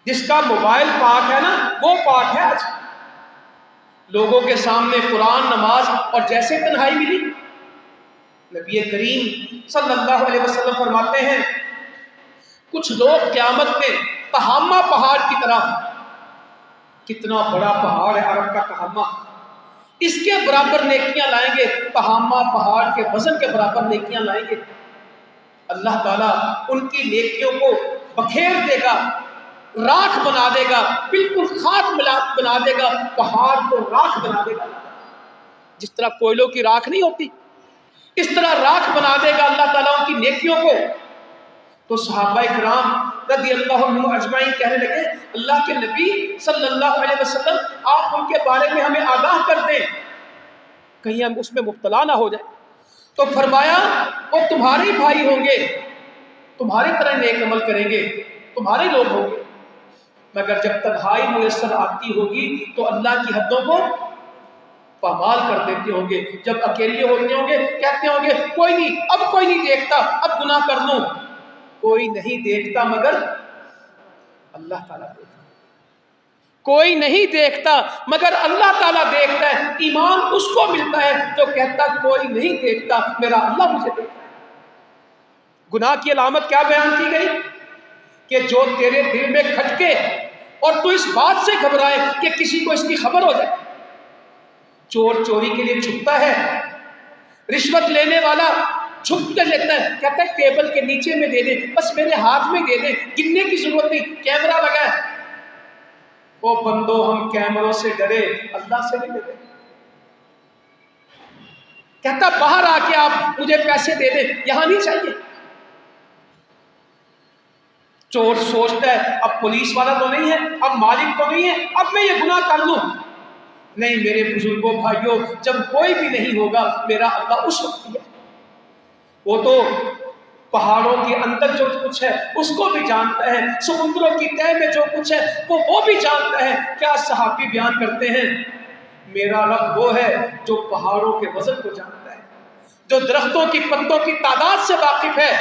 جس کا موبائل پاک ہے نا وہ پاک ہے آج. لوگوں کے سامنے قرآن، نماز اور جیسے تنہائی ملی. نبی کریم صلی اللہ علیہ وسلم فرماتے ہیں کچھ لوگ قیامت میں تہامہ پہاڑ کی طرح، کتنا بڑا پہاڑ ہے عرب کا تہامہ، اس کے برابر نیکیاں لائیں گے، تہامہ پہاڑ کے وزن کے برابر نیکیاں لائیں گے. اللہ تعالیٰ ان کی نیکیوں کو بکھیر دے گا، راکھ بنا دے گا، بالکل خاک بنا دے گا، پہاڑ کو راکھ بنا دے گا. جس طرح کوئلوں کی راکھ نہیں ہوتی اس طرح راکھ بنا دے گا اللہ تعالیٰ ان کی نیکیوں کو. تو صحابہ کرام رضی اللہ عنہم اجمعین کہنے لگے اللہ کے نبی صلی اللہ علیہ وسلم آپ ان کے بارے میں ہمیں آگاہ کر دیں کہیں ہم اس میں مبتلا نہ ہو جائیں. تو فرمایا وہ تمہارے بھائی ہوں گے، تمہاری طرح نیک عمل کریں گے، تمہارے لوگ ہوں گے، مگر جب تنہائی میسر آتی ہوگی تو اللہ کی حدوں کو پامال کر دیتے ہوں گے. جب اکیلے ہوتے ہوں گے کہتے ہوں گے کوئی نہیں، اب کوئی نہیں دیکھتا، اب گناہ کر لوں. کوئی نہیں دیکھتا مگر اللہ تعالیٰ دیکھتا. کوئی نہیں دیکھتا مگر اللہ تعالیٰ دیکھتا ہے. ایمان اس کو ملتا ہے جو کہتا کوئی نہیں دیکھتا، میرا اللہ مجھے دیکھتا ہے. گناہ کی علامت کیا بیان کی گئی کہ جو تیرے دل میں کھٹکے اور تو اس بات سے گھبرائے کہ کسی کو اس کی خبر ہو جائے. چور چوری کے لیے چھپتا ہے، رشوت لینے والا چھپ کر لیتا ہے، کہتا ہے ٹیبل کے نیچے میں دے دے، بس میرے ہاتھ میں دے دے، گننے کی ضرورت نہیں، کیمرہ لگا ہے. وہ بندو ہم کیمروں سے ڈرے، اللہ سے نہیں ڈرے. کہتا باہر آ کے آپ مجھے پیسے دے دیں، یہاں نہیں چاہیے. چور سوچتا ہے اب پولیس والا تو نہیں ہے، اب مالک تو نہیں ہے، اب میں یہ گناہ کر لوں. نہیں میرے بزرگوں بھائیوں، جب کوئی بھی نہیں ہوگا میرا اللہ اس وقت ہے. وہ تو پہاڑوں کے اندر جو کچھ ہے اس کو بھی جانتا ہے، سمندروں کی تہہ میں جو کچھ ہے وہ بھی جانتا ہے. کیا صحابی بیان کرتے ہیں میرا رب وہ ہے جو پہاڑوں کے وزن کو جانتا ہے، جو درختوں کی پتوں کی تعداد سے واقف ہے،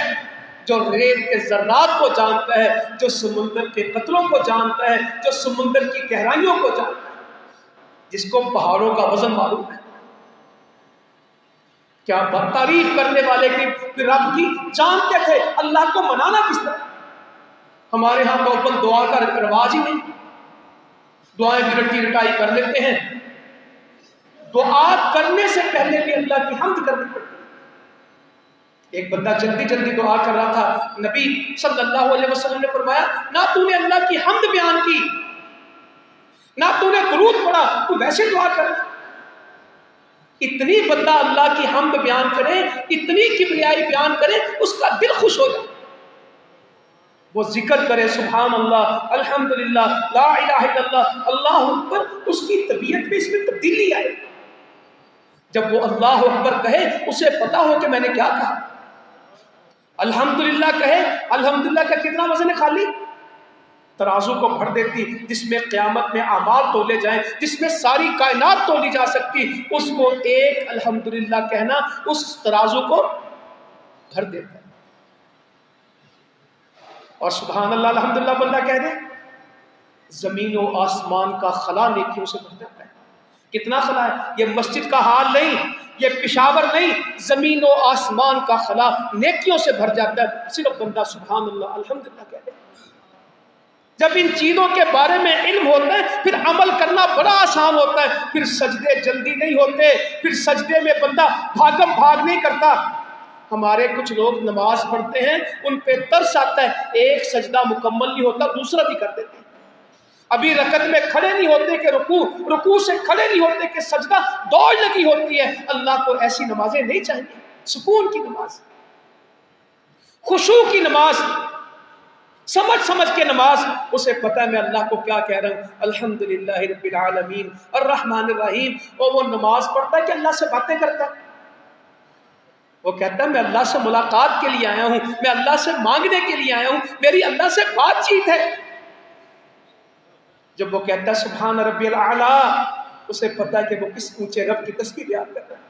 جو ریت کے ذرات کو جانتا ہے، جو سمندر کے قطروں کو جانتا ہے، جو سمندر کی گہرائیوں کو جانتا ہے، جس کو پہاڑوں کا وزن معلوم ہے. کیا تعریف کرنے والے کی رب کی جانتے تھے اللہ کو منانا کس طرح. ہمارے ہاں تو دعا کا رواج ہی نہیں، دعائیں بھی رٹی رٹائی کر لیتے ہیں. دعا کرنے سے پہلے بھی اللہ کی حمد کرنی پڑتی ہے. ایک بندہ جلدی جلدی دعا کر رہا تھا، نبی صلی اللہ علیہ وسلم نے فرمایا نہ تو نے اللہ کی حمد بیان کی، نہ تو نے درود پڑھا، تو ویسے دعا کر. اتنی بندہ اللہ کی حمد بیان کرے، اتنی کبریائی بیان کرے، اس کا دل خوش ہو جائے. وہ ذکر کرے سبحان اللہ، الحمدللہ، لا الہ الا اللہ، اللہ اکبر، اس کی طبیعت میں اس میں تبدیلی آئے. جب وہ اللہ اکبر کہے اسے پتا ہو کہ میں نے کیا کہا. الحمدللہ کہے، الحمدللہ کا کتنا وزن ہے خالی ترازو کو بھر دیتی، جس میں قیامت میں اعمال تولے جائیں، جس میں ساری کائنات تولی جا سکتی، اس کو ایک الحمدللہ کہنا اس ترازو کو بھر دیتا ہے. اور سبحان اللہ الحمدللہ بندہ کہہ دے، زمین و آسمان کا خلا نیکیوں سے بھر جاتا ہے. کتنا خلا ہے، یہ مسجد کا حال نہیں، یہ پشاور نہیں، زمین و آسمان کا خلا نیکیوں سے بھر جاتا ہے صرف بندہ سبحان اللہ الحمدللہ کہہ دے. جب ان چیزوں کے بارے میں علم ہوتا ہے پھر عمل کرنا بڑا آسان ہوتا ہے. پھر سجدے جلدی نہیں ہوتے، پھر سجدے میں بندہ بھاگم بھاگ نہیں کرتا. ہمارے کچھ لوگ نماز پڑھتے ہیں ان پہ ترس آتا ہے، ایک سجدہ مکمل نہیں ہوتا دوسرا بھی کر دیتے ہیں. ابھی رکعت میں کھڑے نہیں ہوتے کہ رکوع سے کھڑے نہیں ہوتے کہ سجدہ دوڑ لگی ہوتی ہے. اللہ کو ایسی نمازیں نہیں چاہیے. سکون کی نماز، خشوع کی نماز، سمجھ سمجھ کے نماز، اسے پتہ ہے میں اللہ کو کیا کہہ رہا ہوں، الحمدللہ رب العالمین الرحمن الرحیم. اور وہ نماز پڑھتا ہے کہ اللہ سے باتیں کرتا ہے. وہ کہتا ہے میں اللہ سے ملاقات کے لیے آیا ہوں، میں اللہ سے مانگنے کے لیے آیا ہوں، میری اللہ سے بات چیت ہے. جب وہ کہتا ہے سبحان ربی الاعلیٰ، اسے پتا ہے کہ وہ کس اونچے رب کی تسبیح بیان کر رہا ہے.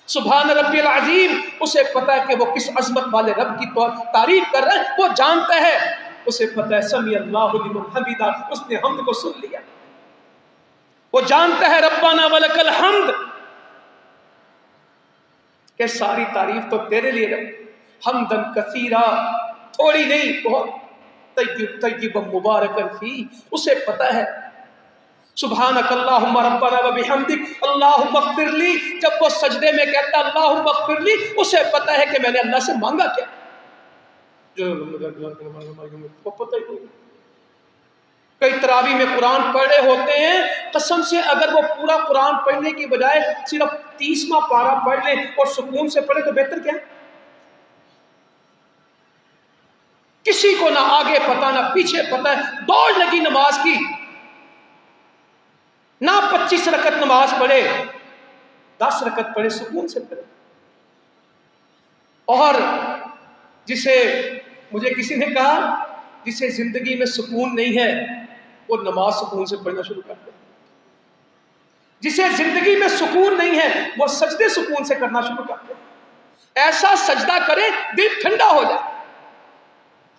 سبحان ربی العظیم، اسے پتا ہے کہ وہ کس عظمت والے رب کی تعریف کر رہا ہے. وہ جانتا ہے اسے پتہ ہے سمی اللہ لمن حمیدہ، اس نے حمد کو سن لیا، وہ جانتا ہے ربنا ولک الحمد کہ ساری تعریف تو تیرے لیے رب، حمدن کثیرا، تھوڑی نہیں بہت، طیب طیب مبارکن فی، اسے پتہ ہے سبحانک اللہم ربنا وبحمدک اللہم اغفر لی، جب وہ سجدے میں کہتا اللہم اغفر لی، اسے پتہ ہے کہ میں نے اللہ سے مانگا کیا، جو وہ پتہ ہی نہیں۔ کئی تراویح میں قرآن پڑھے ہوتے ہیں، قسم سے اگر وہ پورا قرآن پڑھنے کی بجائے صرف 30واں پارہ پڑھ لیں اور سکون سے پڑھے تو بہتر کیا ہے؟ کسی کو نہ آگے پتہ نہ پیچھے پتہ ہے، دوڑ لگی نماز کی، نہ 25 رکعت نماز پڑھے، 10 رکعت پڑھے، سکون سے پڑھے۔ اور جسے مجھے کسی نے کہا جسے زندگی میں سکون نہیں ہے وہ نماز سکون سے پڑھنا شروع کر دے، جسے زندگی میں سکون نہیں ہے وہ سجدے سکون سے کرنا شروع کر دے، ایسا سجدہ کرے دل ٹھنڈا ہو جائے۔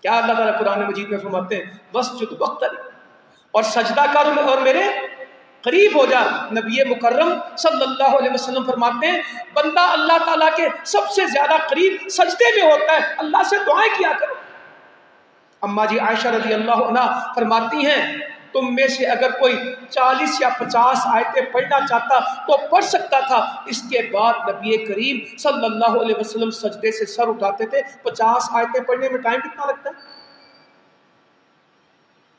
کیا اللہ تعالیٰ قرآن مجید میں فرماتے ہیں وَاسْجُدْ وَاقْتَرِب، اور سجدہ کر اور میرے قریب ہو جا۔ نبی مکرم صلی اللہ علیہ وسلم فرماتے ہیں بندہ اللہ تعالیٰ کے سب سے زیادہ قریب سجدے میں ہوتا ہے، اللہ سے دعائیں کیا کرو۔ اماں جی عائشہ رضی اللہ عنہ فرماتی ہیں تم میں سے اگر کوئی 40 یا 50 آیتیں پڑھنا چاہتا تو پڑھ سکتا تھا، اس کے بعد نبی کریم صلی اللہ علیہ وسلم سجدے سے سر اٹھاتے تھے۔ 50 آیتیں پڑھنے میں ٹائم کتنا لگتا ہے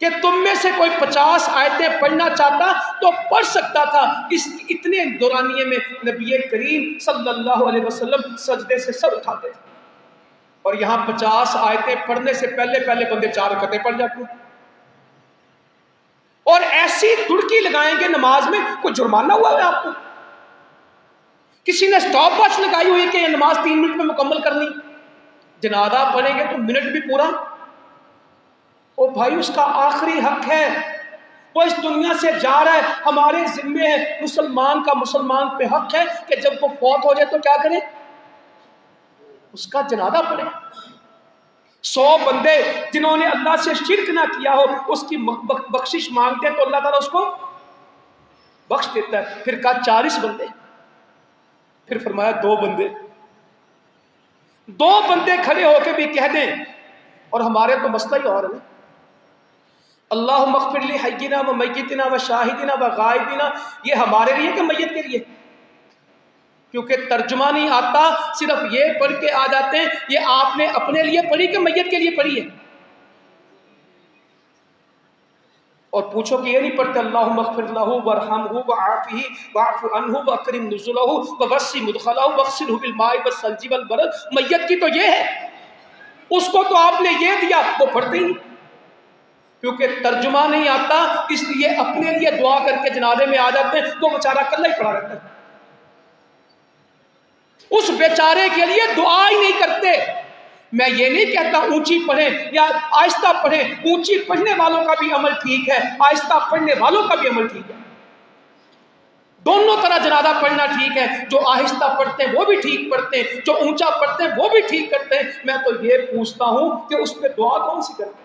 کہ تم میں سے کوئی 50 آیتیں پڑھنا چاہتا تو پڑھ سکتا تھا، اس اتنے دورانیے میں نبی کریم صلی اللہ علیہ وسلم سجدے سے سر اٹھاتے تھے۔ اور یہاں 50 آیتیں پڑھنے سے پہلے بندے 4 رکعتیں پڑھ جاتے ہیں، اور ایسی دڑکی لگائیں گے نماز میں، کوئی جرمانہ ہوا ہے آپ کو؟ کسی نے سٹاپ واچ لگائی ہوئی کہ یہ نماز 3 منٹ میں مکمل کرنی؟ جنازہ پڑھیں گے تو منٹ بھی پورا، او بھائی اس کا آخری حق ہے، وہ اس دنیا سے جا رہا ہے، ہمارے ذمے ہے، مسلمان کا مسلمان پہ حق ہے کہ جب وہ فوت ہو جائے تو کیا کرے؟ اس کا جنازہ پڑھے۔ 100 بندے جنہوں نے اللہ سے شرک نہ کیا ہو اس کی بخشش مانگتے ہیں تو اللہ تعالیٰ اس کو بخش دیتا ہے۔ پھر کہا 40 بندے، پھر فرمایا 2 بندے کھڑے ہو کے بھی کہہ دیں، اور ہمارے تو مسئلہ ہی اور ہے، اللہم اغفر لی حینا و میتنا و شاہدنا و غائبنا، یہ ہمارے لیے کہ میت کے لیے؟ کیونکہ ترجمہ نہیں آتا، صرف یہ پڑھ کے آ جاتے ہیں، یہ آپ نے اپنے لیے پڑھی کہ میت کے لیے پڑھی ہے؟ اور پوچھو کہ یہ نہیں پڑھتے اللہم اغفر لہ وارحمہ وعافہ واعف عنہ واکرم نزلہ ووسع مدخلہ واغسلہ بالماء والثلج والبرد، میت کی تو یہ ہے، اس کو تو آپ نے یہ دیا، وہ پڑھتے ہی نہیں، کیونکہ ترجمہ نہیں آتا، اس لیے اپنے لیے دعا کر کے جنازے میں آ جاتے ہیں، وہ بیچارہ کلہ ہی پڑا رہتا ہے، اس بیچارے کے لیے دعا ہی نہیں کرتے۔ میں یہ نہیں کہتا اونچی پڑھیں یا آہستہ پڑھیں، اونچی پڑھنے والوں کا بھی عمل ٹھیک ہے، آہستہ پڑھنے والوں کا بھی عمل ٹھیک ہے، دونوں طرح جنازہ پڑھنا ٹھیک ہے، جو آہستہ پڑھتے ہیں وہ بھی ٹھیک پڑھتے ہیں، جو اونچا پڑھتے ہیں وہ بھی ٹھیک کرتے ہیں۔ میں تو یہ پوچھتا ہوں کہ اس پہ دعا کون سی کرتے ہیں؟